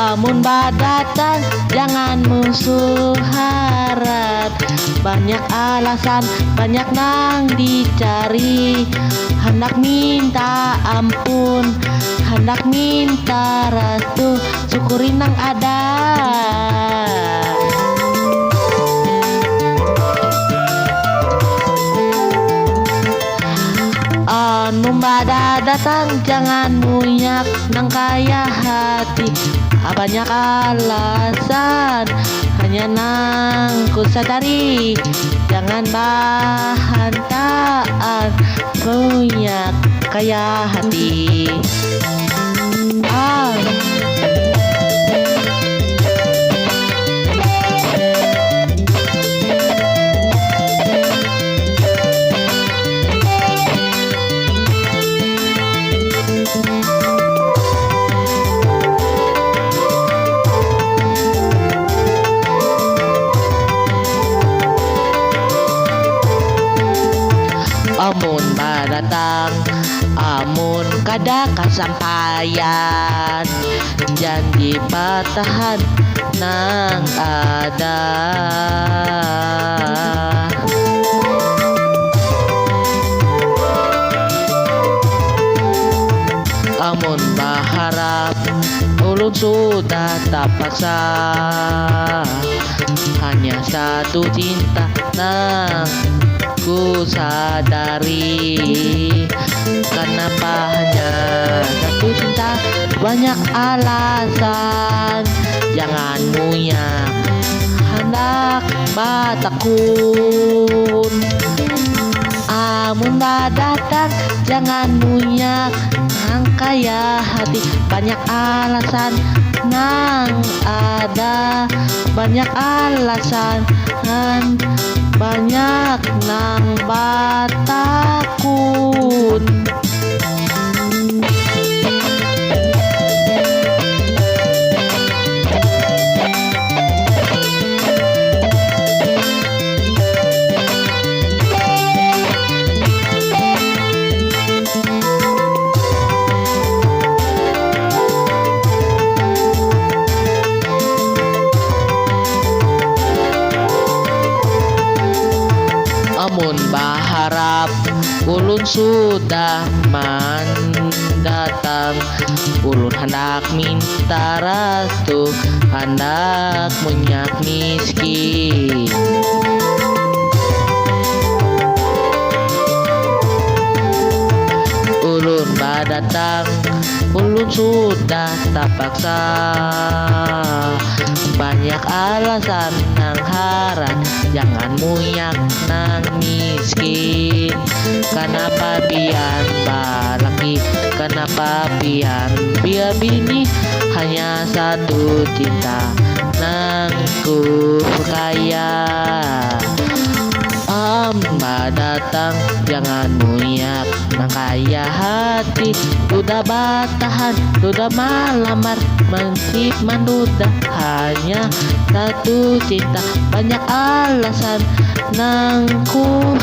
Amun datang jangan musuh harap. Banyak alasan, banyak nang dicari. Hendak minta ampun, hendak minta restu, syukuri nang ada. Anu datang jangan munyak nang kaya hati. Banyak alasan, hanya nang ku sadari. Jangan bahantaan, punya kaya hati. Amun datang, amun kada kasampaian, janji patahan nang ada. Amun berharap, ulun sudah tak paksa. Hanya satu cinta nang ku sadari. Kenapa hanya satu cinta, banyak alasan. Jangan munyak, hendak batakun. Amun datang jangan munyak nang kaya hati. Banyak alasan nang ada, banyak alasan, banyak nang batakun. Amun berharap, ulun sudah mendatang. Ulun hendak minta restu, hendak munyak miskin. Ulun datang, ulun sudah tak paksa. Banyak alasan nang harap, jangan munyak nang miskin. Kenapa pian balaki, kenapa pian biar bini. Hanya satu cinta nang ku kaya. Datang jangan munyak nang kaya hati. Sudah batahan, sudah malamar, mensip menduda. Hanya satu cinta, banyak alasan nang ku